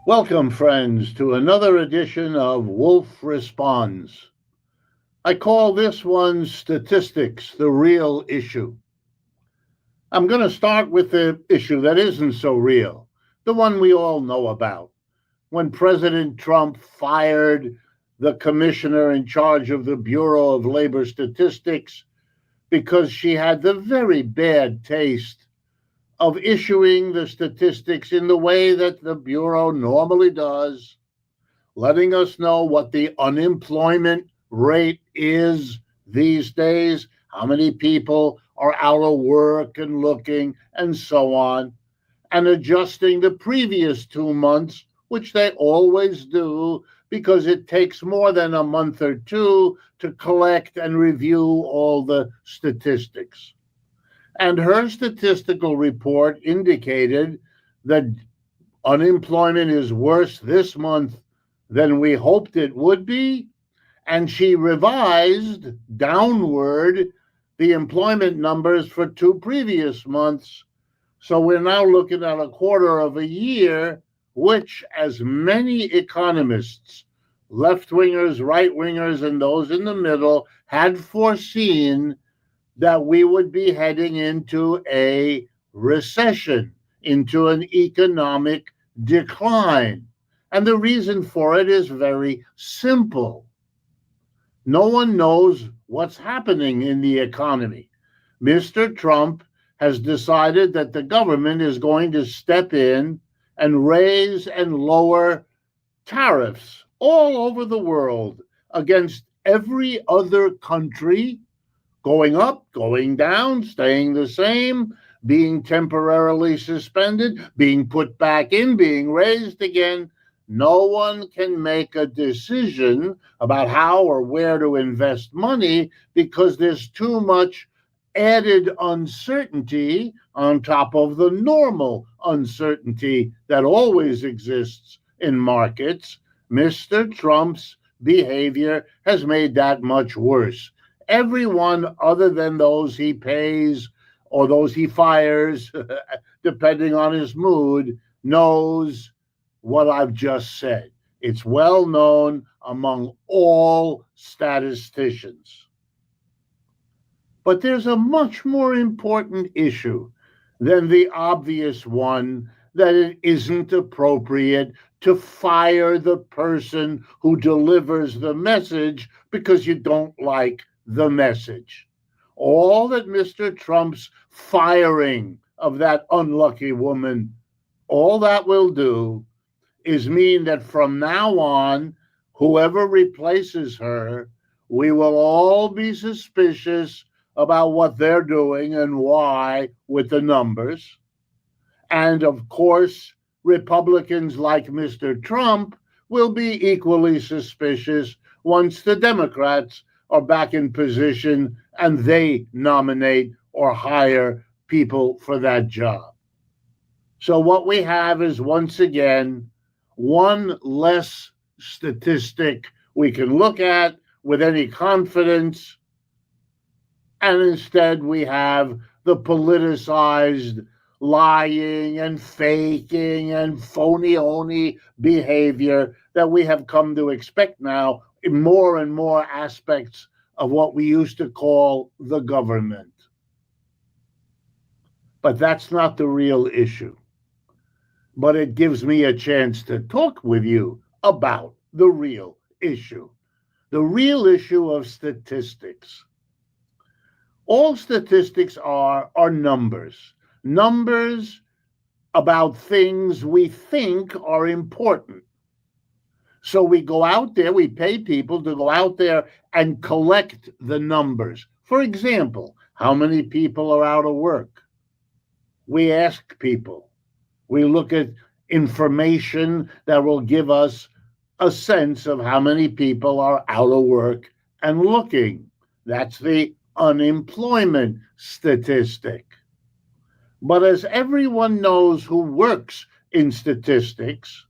Welcome, friends, to another edition of Wollf Responds. I call this one Statistics, the Real Issue. I'm going to start with the issue that isn't so real, the one we all know about. When President Trump fired the commissioner in charge of the Bureau of Labor Statistics because she had the very bad taste of issuing the statistics in the way that the Bureau normally does, letting us know what the unemployment rate is these days, how many people are out of work and looking, and so on, and adjusting the previous 2 months, which they always do because it takes more than a month or two to collect and review all the statistics. And her statistical report indicated that unemployment is worse this month than we hoped it would be. And she revised downward the employment numbers for 2 previous months. So we're now looking at a quarter of a year, which, as many economists, left wingers, right wingers, and those in the middle, had foreseen that we would be heading into a recession, into an economic decline. And the reason for it is very simple. No one knows what's happening in the economy. Mr. Trump has decided that the government is going to step in and raise and lower tariffs all over the world against every other country, going up, going down, staying the same, being temporarily suspended, being put back in, being raised again. No one can make a decision about how or where to invest money because there's too much added uncertainty on top of the normal uncertainty that always exists in markets. Mr. Trump's behavior has made that much worse. Everyone other than those he pays or those he fires, depending on his mood, knows what I've just said. It's well known among all statisticians. But there's a much more important issue than the obvious one that it isn't appropriate to fire the person who delivers the message because you don't like the message. All that Mr. Trump's firing of that unlucky woman, all that will do is mean that from now on, whoever replaces her, we will all be suspicious about what they're doing and why with the numbers. And of course, Republicans like Mr. Trump will be equally suspicious once the Democrats are back in position and they nominate or hire people for that job. So what we have is, once again, one less statistic we can look at with any confidence, and instead we have the politicized lying and faking and phony behavior that we have come to expect now in more and more aspects of what we used to call the government. But that's not the real issue. But it gives me a chance to talk with you about the real issue of statistics. All statistics are numbers about things we think are important. So we go out there, we pay people to go out there and collect the numbers. For example, how many people are out of work? We ask people. We look at information that will give us a sense of how many people are out of work and looking. That's the unemployment statistic. But as everyone knows who works in statistics,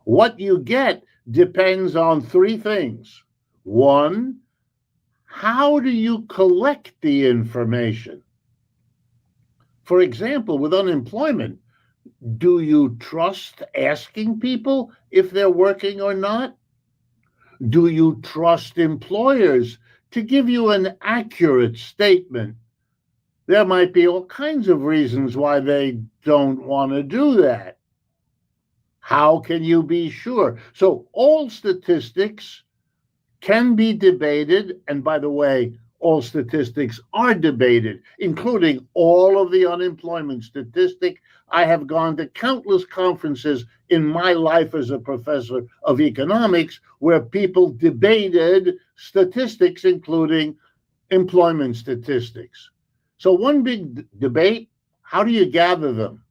what you get depends on three things. One, how do you collect the information? For example, with unemployment, Do you trust asking people if they're working or not? Do you trust employers to give you an accurate statement? There might be all kinds of reasons why they don't want to do that. How can you be sure? So, all statistics can be debated. And by the way, all statistics are debated, including all of the unemployment statistic. I have gone to countless conferences in my life as a professor of economics where people debated statistics, including employment statistics. So, one big debate, how do you gather them?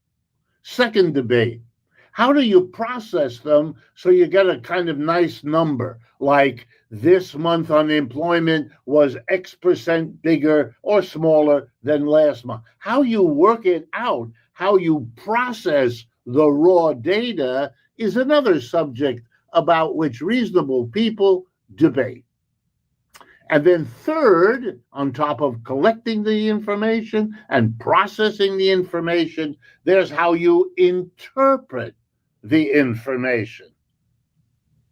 Second debate, how do you process them so you get a kind of nice number, like this month unemployment was X% bigger or smaller than last month? How you work it out, how you process the raw data is another subject about which reasonable people debate. And then third, on top of collecting the information and processing the information, there's how you interpret the information.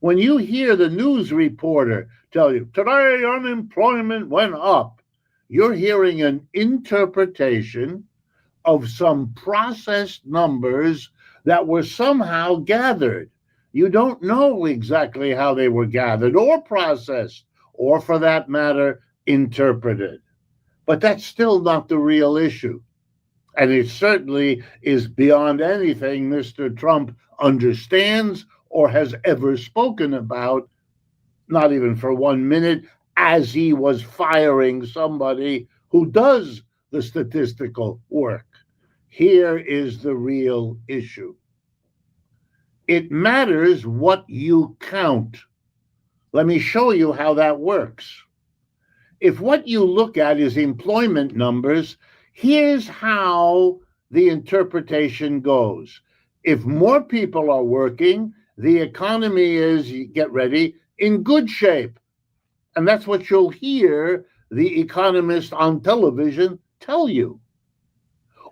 When you hear the news reporter tell you, today unemployment went up, you're hearing an interpretation of some processed numbers that were somehow gathered. You don't know exactly how they were gathered or processed, or for that matter, interpreted. But that's still not the real issue. And it certainly is beyond anything Mr. Trump understands or has ever spoken about, not even for 1 minute, as he was firing somebody who does the statistical work. Here is the real issue. It matters what you count. Let me show you how that works. If what you look at is employment numbers, here's how the interpretation goes. If more people are working, the economy is, get ready, in good shape. And that's what you'll hear the economist on television tell you.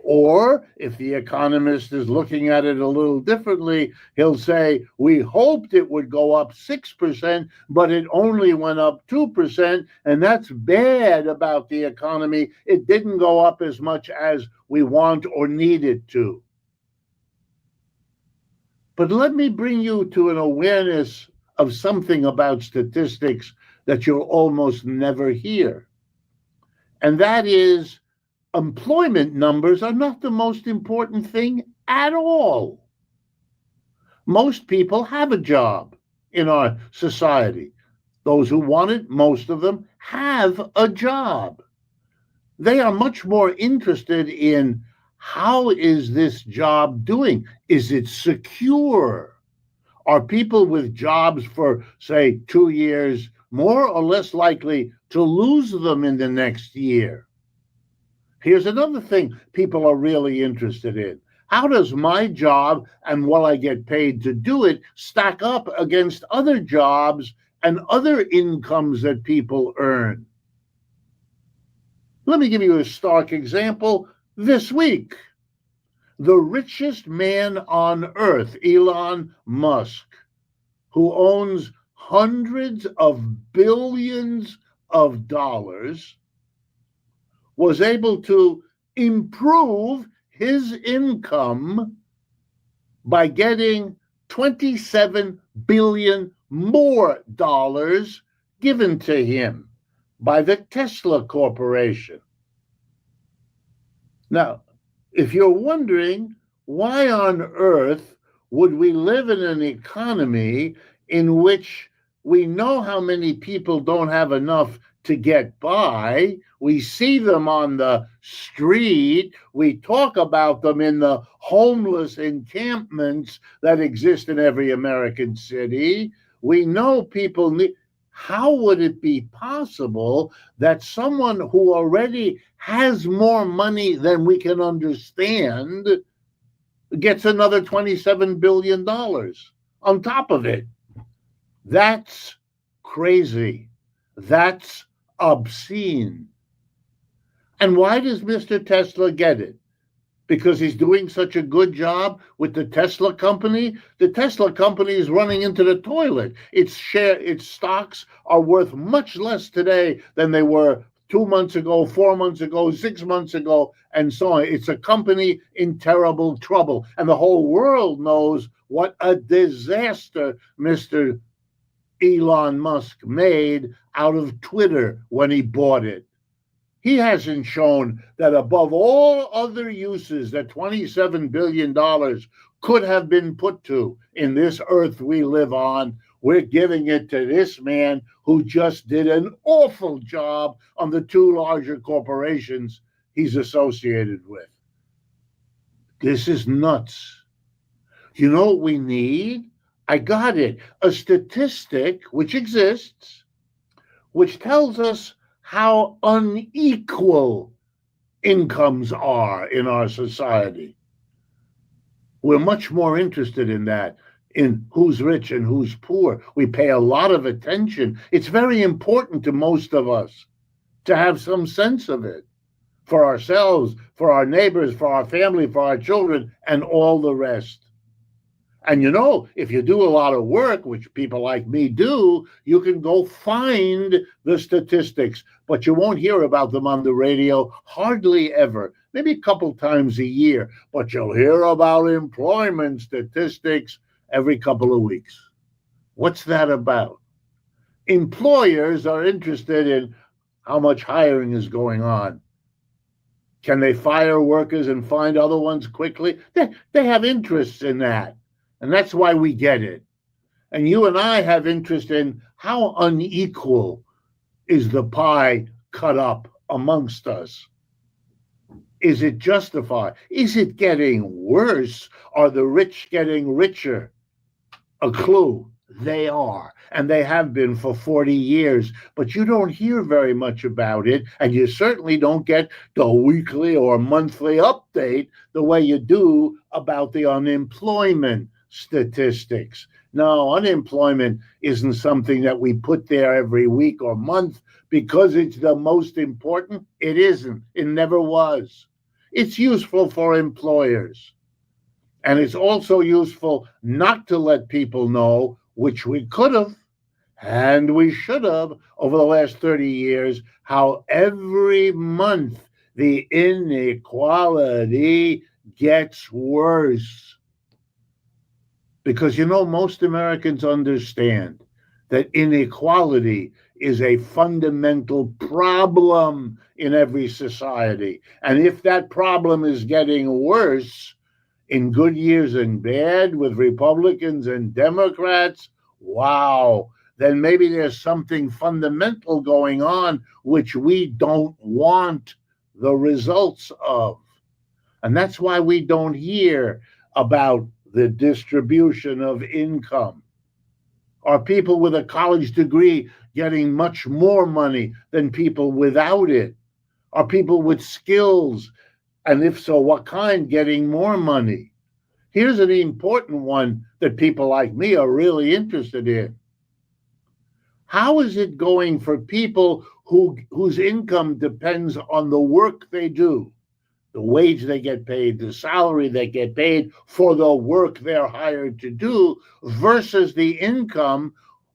Or if the economist is looking at it a little differently, he'll say, we hoped it would go up 6%, but it only went up 2%, and that's bad about the economy. It didn't go up as much as we want or need it to. But let me bring you to an awareness of something about statistics that you'll almost never hear. And that is, employment numbers are not the most important thing at all. Most people have a job in our society. Those who want it, most of them have a job. They are much more interested in how is this job doing? Is it secure? Are people with jobs for, say, 2 years more or less likely to lose them in the next year? Here's another thing people are really interested in. How does my job and what I get paid to do it stack up against other jobs and other incomes that people earn? Let me give you a stark example. This week, the richest man on earth, Elon Musk, who owns hundreds of billions of dollars, was able to improve his income by getting 27 billion more dollars given to him by the Tesla Corporation. Now, if you're wondering why on earth would we live in an economy in which we know how many people don't have enough to get by, we see them on the street, we talk about them in the homeless encampments that exist in every American city, we know people need. How would it be possible that someone who already has more money than we can understand gets another $27 billion on top of it? That's crazy. That's obscene. And why does Mr. Tesla get it? because he's doing such a good job with the Tesla company. The Tesla company is running into the toilet. Its stocks are worth much less today than they were 2 months ago, 4 months ago, 6 months ago, and so on. It's a company in terrible trouble. And the whole world knows what a disaster Mr. Elon Musk made out of Twitter when he bought it. He hasn't shown that above all other uses that $27 billion could have been put to in this earth we live on, we're giving it to this man who just did an awful job on the two larger corporations he's associated with. This is nuts. You know what we need? I got it. A statistic which exists, which tells us how unequal incomes are in our society. We're much more interested in that, in who's rich and who's poor. We pay a lot of attention. It's very important to most of us to have some sense of it for ourselves, for our neighbors, for our family, for our children, and all the rest. And you know, if you do a lot of work, which people like me do, you can go find the statistics, but you won't hear about them on the radio hardly ever, maybe a couple times a year, but you'll hear about employment statistics every couple of weeks. What's that about? Employers are interested in how much hiring is going on. Can they fire workers and find other ones quickly? They have interests in that. And that's why we get it. And you and I have interest in how unequal is the pie cut up amongst us. Is it justified? Is it getting worse? Are the rich getting richer? A clue. They are. And they have been for 40 years. But you don't hear very much about it. And you certainly don't get the weekly or monthly update the way you do about the unemployment statistics. No, unemployment isn't something that we put there every week or month because it's the most important. It isn't. It never was. It's useful for employers. And it's also useful not to let people know, which we could have and we should have over the last 30 years, how every month the inequality gets worse. Because, you know, most Americans understand that inequality is a fundamental problem in every society. And if that problem is getting worse in good years and bad with Republicans and Democrats, wow, then maybe there's something fundamental going on which we don't want the results of. And that's why we don't hear about the distribution of income. Are people with a college degree getting much more money than people without it? Are people with skills, and if so, what kind, getting more money? Here's an important one that people like me are really interested in. How is it going for people whose income depends on the work they do? The wage they get paid, the salary they get paid for the work they're hired to do, versus the income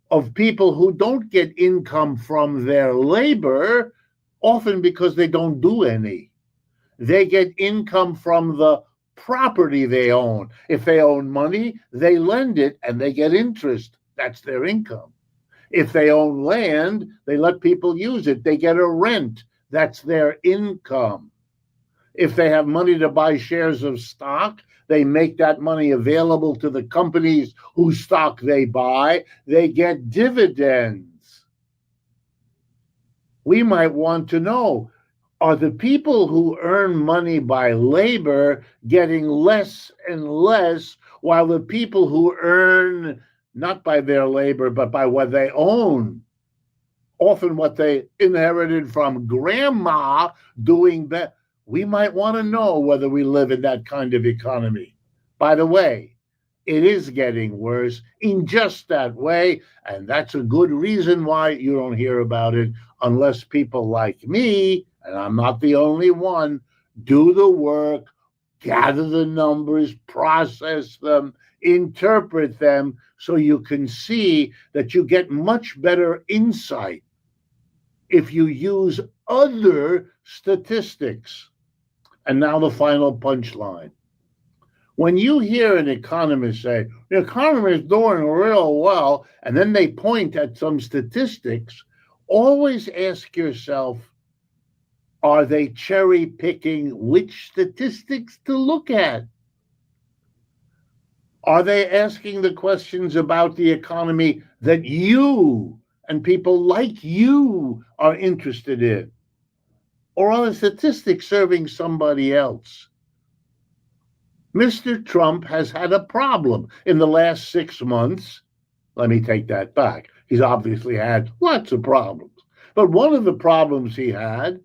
of people who don't get income from their labor, often because they don't do any. They get income from the property they own. If they own money, they lend it and they get interest. That's their income. If they own land, they let people use it. They get a rent. That's their income. If they have money to buy shares of stock, they make that money available to the companies whose stock they buy. They get dividends. We might want to know, are the people who earn money by labor getting less and less, while the people who earn not by their labor, but by what they own, often what they inherited from grandma, doing better? We might want to know whether we live in that kind of economy. By the way, it is getting worse in just that way, and that's a good reason why you don't hear about it unless people like me, and I'm not the only one, do the work, gather the numbers, process them, interpret them, so you can see that you get much better insight if you use other statistics. And now the final punchline. When you hear an economist say, the economy is doing real well, and then they point at some statistics, always ask yourself, are they cherry picking which statistics to look at? Are they asking the questions about the economy that you and people like you are interested in? Or are the statistics serving somebody else? Mr. Trump has had a problem in the last 6 months. Let me take that back. He's obviously had lots of problems. But one of the problems he had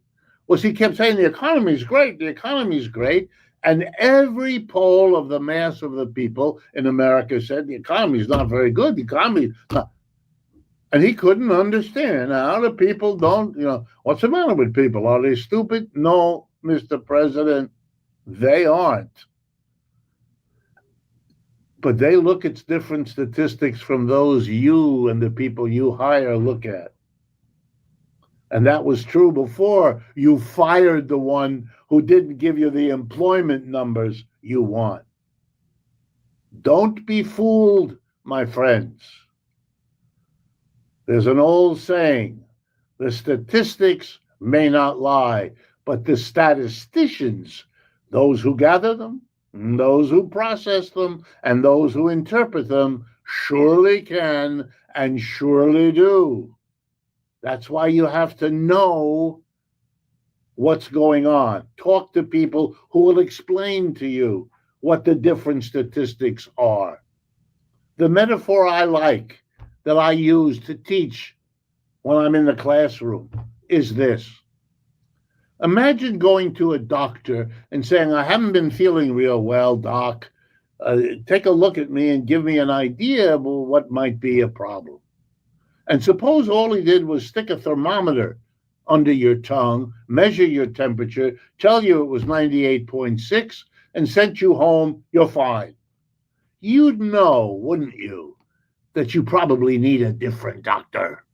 was he kept saying the economy's great, the economy's great. And every poll of the mass of the people in America said the economy's not very good. The economy's not. And he couldn't understand how the people don't, what's the matter with people? Are they stupid? No, Mr. President, they aren't. But they look at different statistics from those you and the people you hire look at. And that was true before you fired the one who didn't give you the employment numbers you want. Don't be fooled, my friends. There's an old saying, the statistics may not lie, but the statisticians, those who gather them, those who process them, and those who interpret them, surely can and surely do. That's why you have to know what's going on. Talk to people who will explain to you what the different statistics are. The metaphor I like, that I use to teach when I'm in the classroom, is this. Imagine going to a doctor and saying, I haven't been feeling real well, doc. Take a look at me and give me an idea of what might be a problem. And suppose all he did was stick a thermometer under your tongue, measure your temperature, tell you it was 98.6, and sent you home, you're fine. You'd know, wouldn't you, that you probably need a different doctor.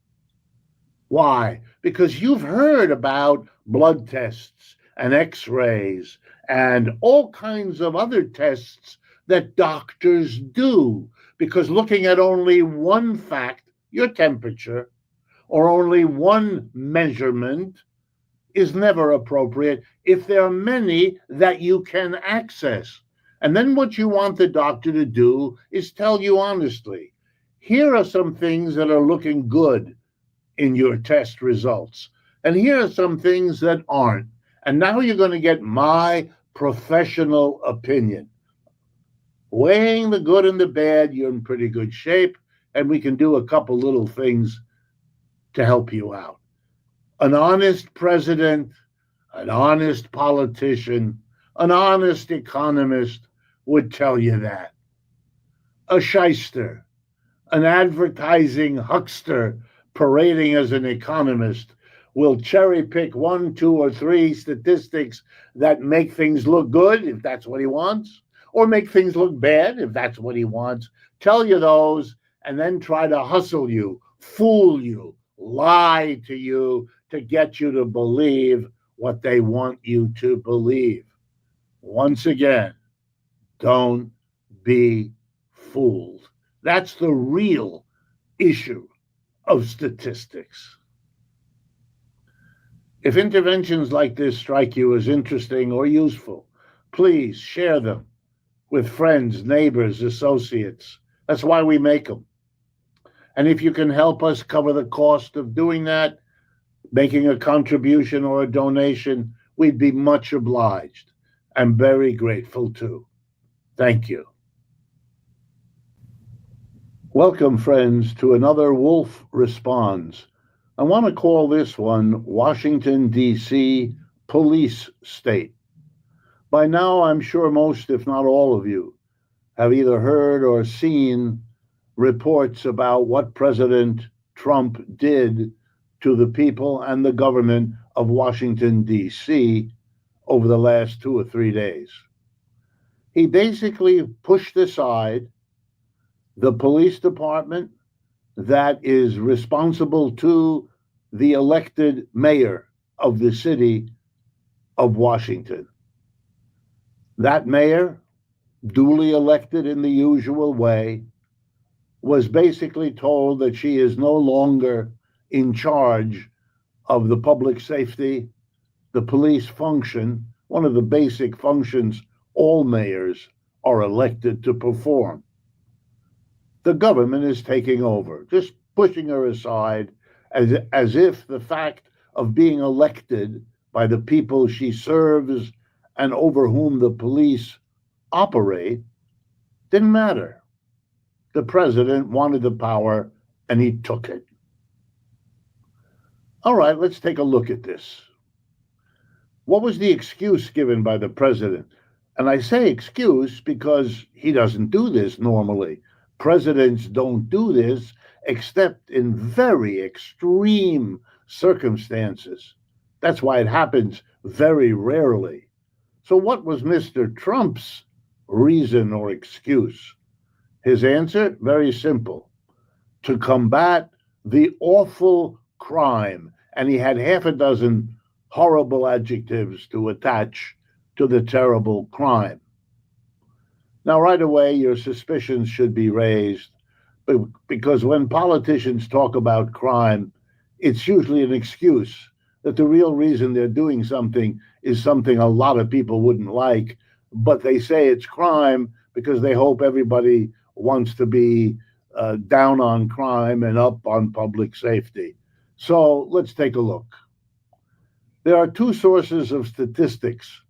Why? Because you've heard about blood tests and x-rays and all kinds of other tests that doctors do, because looking at only one fact, your temperature, or only one measurement is never appropriate if there are many that you can access. And then what you want the doctor to do is tell you honestly, here are some things that are looking good in your test results, and here are some things that aren't. And now you're going to get my professional opinion. Weighing the good and the bad, you're in pretty good shape, and we can do a couple little things to help you out. An honest president, an honest politician, an honest economist would tell you that. A shyster, an advertising huckster parading as an economist will cherry pick 1, 2, or 3 statistics that make things look good, if that's what he wants, or make things look bad, if that's what he wants, tell you those, and then try to hustle you, fool you, lie to you to get you to believe what they want you to believe. Once again, don't be fooled. That's the real issue of statistics. If interventions like this strike you as interesting or useful, please share them with friends, neighbors, associates. That's why we make them. And if you can help us cover the cost of doing that, making a contribution or a donation, we'd be much obliged. I'm very grateful too. Thank you. Welcome, friends, to another Wollf Responds. I want to call this one Washington, D.C. Police State. By now, I'm sure most, if not all of you, have either heard or seen reports about what President Trump did to the people and the government of Washington, D.C. over the last 2 or 3 days. He basically pushed aside the police department that is responsible to the elected mayor of the city of Washington. That mayor, duly elected in the usual way, was basically told that she is no longer in charge of the public safety, the police function, one of the basic functions all mayors are elected to perform. The government is taking over, just pushing her aside as if the fact of being elected by the people she serves and over whom the police operate didn't matter. The president wanted the power and he took it. All right, let's take a look at this. What was the excuse given by the president? And I say excuse because he doesn't do this normally. Presidents don't do this except in very extreme circumstances. That's why it happens very rarely. So, what was Mr. Trump's reason or excuse? His answer, very simple: to combat the awful crime. And he had half a dozen horrible adjectives to attach to the terrible crime. Now, right away, your suspicions should be raised because when politicians talk about crime, it's usually an excuse that the real reason they're doing something is something a lot of people wouldn't like, but they say it's crime because they hope everybody wants to be down on crime and up on public safety. So let's take a look. There are two sources of statistics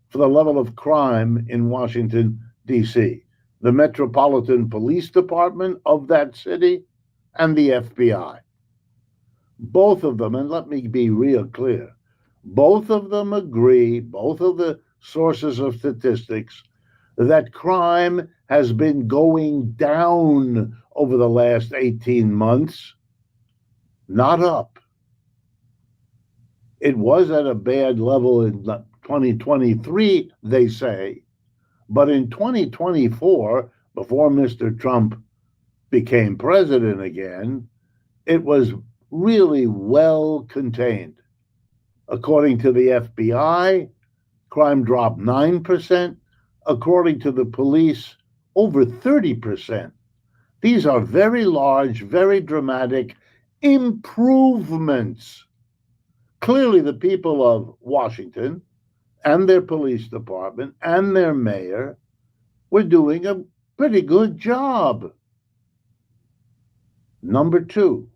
for the level of crime in Washington, D.C. The Metropolitan Police Department of that city and the FBI. Both of them, and let me be real clear, both of them agree, both of the sources of statistics, that crime has been going down over the last 18 months, not up. It was at a bad level in 2023, they say, but in 2024, before Mr. Trump became president again, it was really well contained. According to the FBI, crime dropped 9%. According to the police, over 30%. These are very large, very dramatic improvements. Clearly, the people of Washington and their police department and their mayor were doing a pretty good job. Number two,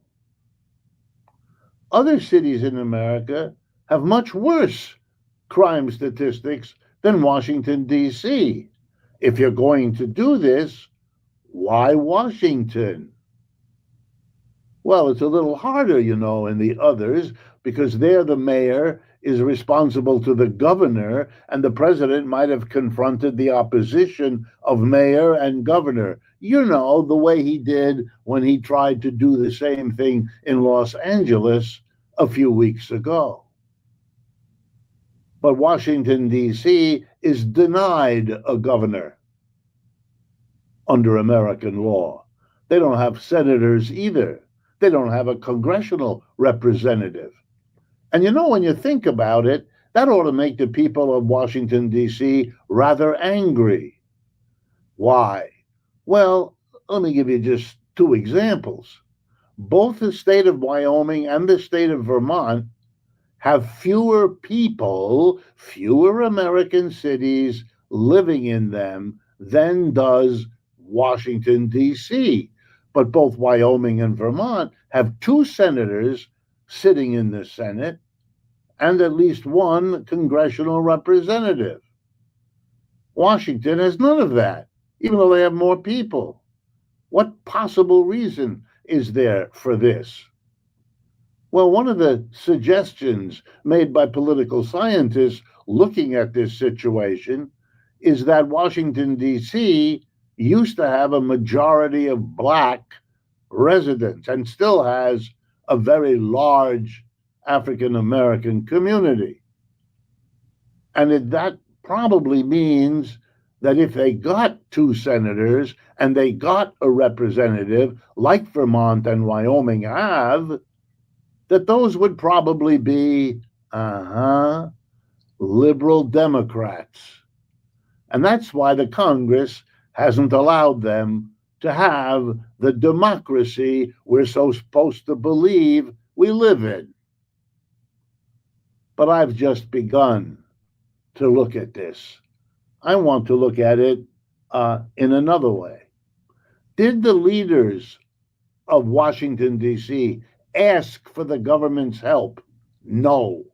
other cities in America have much worse crime statistics than Washington, D.C. If you're going to do this, why Washington? Well, it's a little harder, in the others, because there the mayor is responsible to the governor, and the president might have confronted the opposition of mayor and governor. The way he did when he tried to do the same thing in Los Angeles a few weeks ago. But Washington, D.C. is denied a governor under American law. They don't have senators either. They don't have a congressional representative. And when you think about it, that ought to make the people of Washington, D.C. rather angry. Why? Well, let me give you just two examples. Both the state of Wyoming and the state of Vermont have fewer people, fewer American cities living in them than does Washington, D.C. But both Wyoming and Vermont have two senators sitting in the Senate and at least one congressional representative. Washington has none of that, even though they have more people. What possible reason is there for this? Well, one of the suggestions made by political scientists looking at this situation is that Washington, D.C. used to have a majority of Black residents and still has a very large African American community. And that probably means that if they got 2 senators and they got a representative like Vermont and Wyoming have, that those would probably be, liberal Democrats. And that's why the Congress hasn't allowed them to have the democracy we're so supposed to believe we live in. But I've just begun to look at this. I want to look at it in another way. Did the leaders of Washington, D.C. ask for the government's help? No.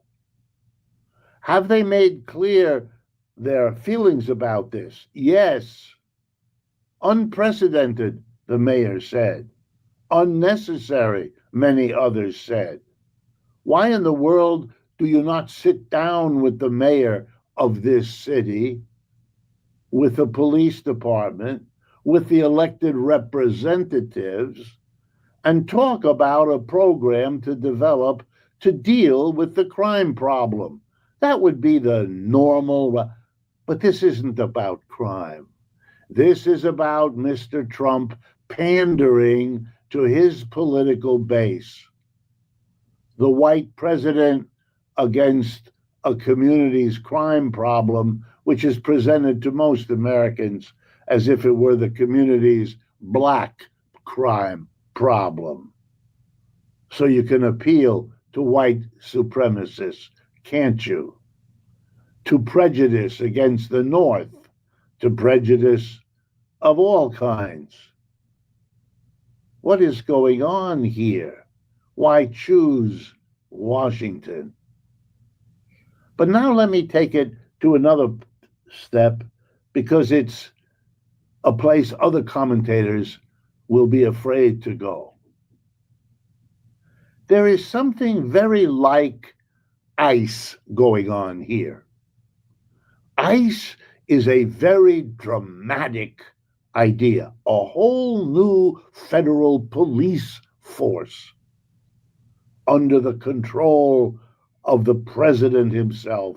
Have they made clear their feelings about this? Yes. Unprecedented, the mayor said. Unnecessary, many others said. Why in the world do you not sit down with the mayor of this city, with the police department, with the elected representatives, and talk about a program to develop to deal with the crime problem? That would be the normal, but this isn't about crime. This is about Mr. Trump pandering to his political base. The white president against a community's crime problem, which is presented to most Americans as if it were the community's black crime problem. So you can appeal to white supremacists, can't you? To prejudice against the North, to prejudice of all kinds. What is going on here? Why choose Washington? But now let me take it to another step, because it's a place other commentators will be afraid to go. There is something very like ICE going on here. ICE is a very dramatic idea, a whole new federal police force under the control of the president himself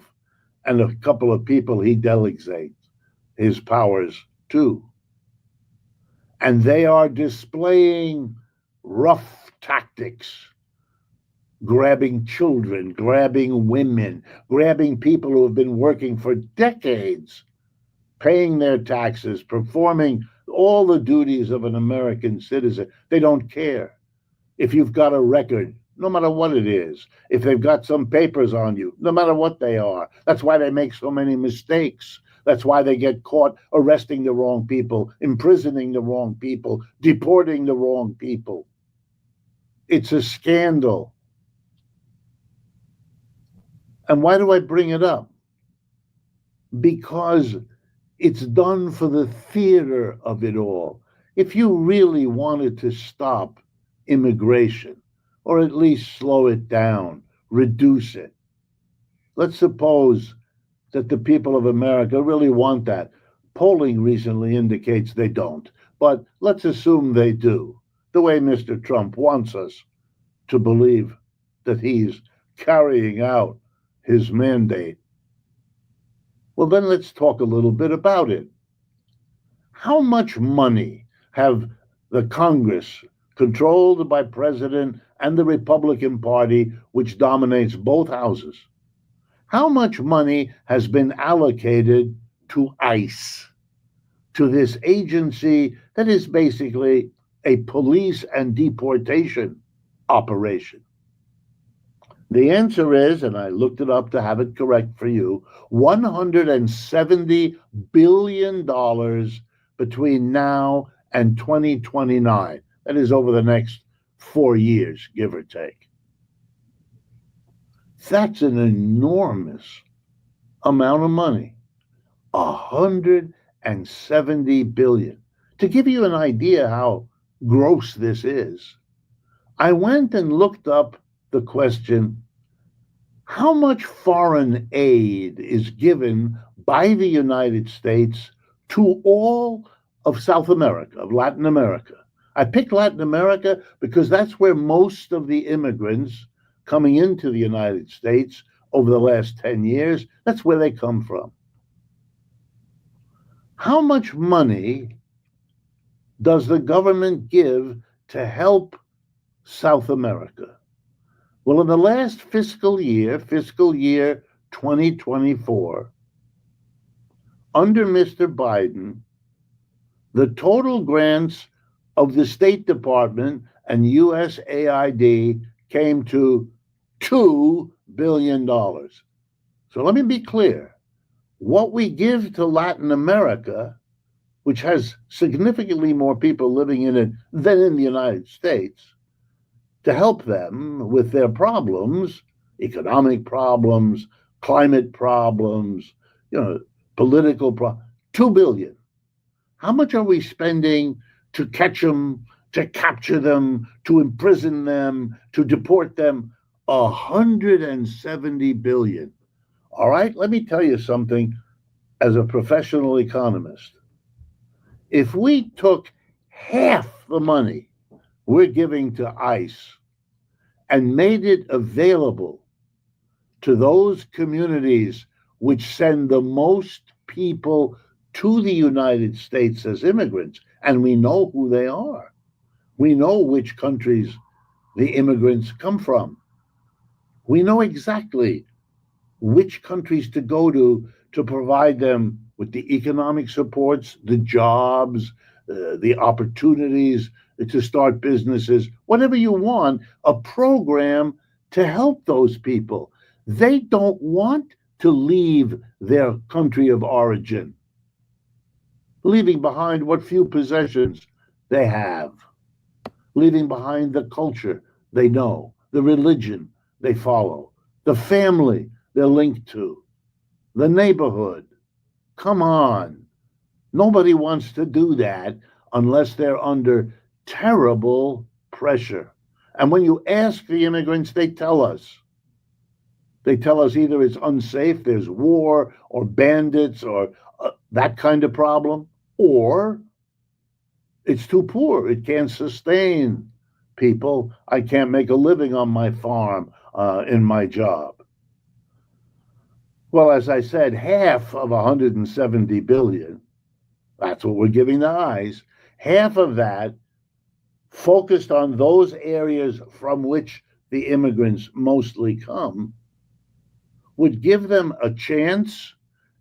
and a couple of people he delegates his powers to. And they are displaying rough tactics, grabbing children, grabbing women, grabbing people who have been working for decades, paying their taxes, performing all the duties of an American citizen. They don't care if you've got a record, no matter what it is, if they've got some papers on you, no matter what they are. That's why they make so many mistakes. That's why they get caught arresting the wrong people, imprisoning the wrong people, deporting the wrong people. It's a scandal. And why do I bring it up? Because it's done for the theater of it all. If you really wanted to stop immigration, or at least slow it down, reduce it, let's suppose that the people of America really want that. Polling recently indicates they don't, but let's assume they do, the way Mr. Trump wants us to believe that he's carrying out his mandate. Well, then let's talk a little bit about it. How much money have the Congress, controlled by President and the Republican Party, which dominates both houses, how much money has been allocated to ICE, to this agency that is basically a police and deportation operation? The answer is, and I looked it up to have it correct for you, $170 billion between now and 2029. That is over the next 4 years, give or take. That's an enormous amount of money. 170 billion. To give you an idea how gross this is, I went and looked up the question, how much foreign aid is given by the United States to all of South America, of Latin America? I picked Latin America because that's where most of the immigrants coming into the United States over the last 10 years, that's where they come from. How much money does the government give to help South America? Well, in the last fiscal year 2024, under Mr. Biden, the total grants of the State Department and USAID came to $2 billion. So let me be clear. What we give to Latin America, which has significantly more people living in it than in the United States, to help them with their problems, economic problems, climate problems, political problems, $2 billion. How much are we spending to catch them, to capture them, to imprison them, to deport them? 170 billion. All right, let me tell you something as a professional economist. If we took half the money we're giving to ICE and made it available to those communities which send the most people to the United States as immigrants, and we know who they are. We know which countries the immigrants come from. We know exactly which countries to go to provide them with the economic supports, the jobs, the opportunities to start businesses, whatever you want, a program to help those people. They don't want to leave their country of origin, leaving behind what few possessions they have, leaving behind the culture they know, the religion they follow, the family they're linked to, the neighborhood. Come on. Nobody wants to do that unless they're under terrible pressure. And when you ask the immigrants, they tell us. They tell us either it's unsafe, there's war or bandits or that kind of problem, or it's too poor. It can't sustain people. I can't make a living on my farm, in my job. Well, as I said, half of 170 billion, that's what we're giving the ICE, half of that focused on those areas from which the immigrants mostly come, would give them a chance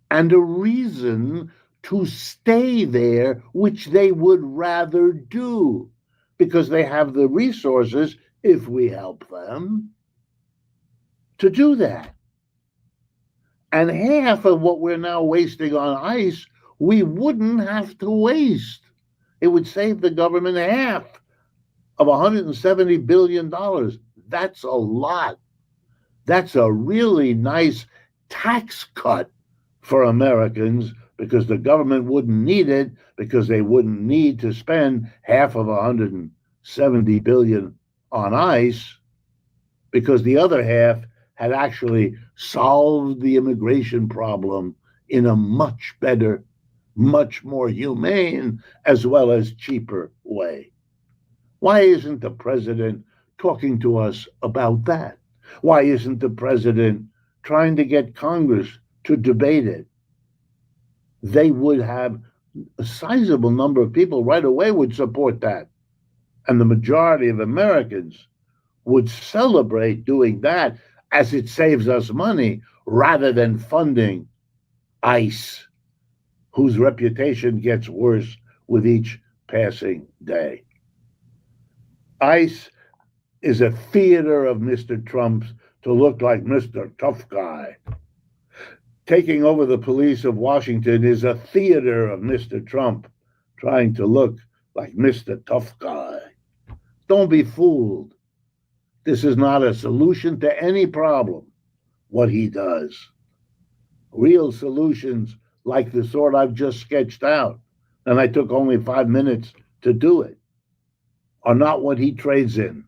and a reason to stay there, which they would rather do because they have the resources, if we help them, to do that. And half of what we're now wasting on ICE, we wouldn't have to waste. It would save the government half of $170 billion. That's a lot. That's a really nice tax cut for Americans because the government wouldn't need it, because they wouldn't need to spend half of 170 billion on ICE, because the other half had actually solved the immigration problem in a much better, much more humane, as well as cheaper way. Why isn't the president talking to us about that? Why isn't the president trying to get Congress to debate it? They would have a sizable number of people right away would support that. And the majority of Americans would celebrate doing that as it saves us money rather than funding ICE, whose reputation gets worse with each passing day. ICE is a theater of Mr. Trump's to look like Mr. Tough Guy. Taking over the police of Washington is a theater of Mr. Trump trying to look like Mr. Tough Guy. Don't be fooled. This is not a solution to any problem, what he does. Real solutions like the sort I've just sketched out, and I took only 5 minutes to do it, are not what he trades in.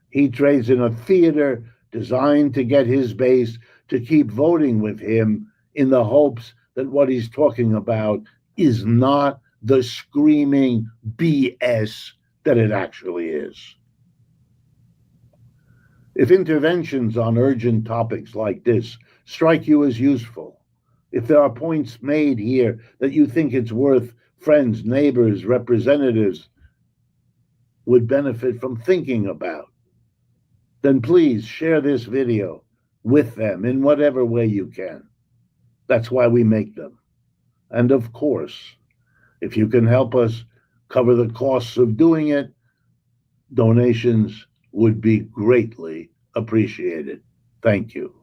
He trades in a theater designed to get his base to keep voting with him in the hopes that what he's talking about is not the screaming BS that it actually is. If interventions on urgent topics like this strike you as useful, If there are points made here that you think it's worth friends, neighbors, representatives would benefit from thinking about, then please share this video with them in whatever way you can. That's why we make them. And of course, if you can help us cover the costs of doing it, donations would be greatly appreciated. Thank you.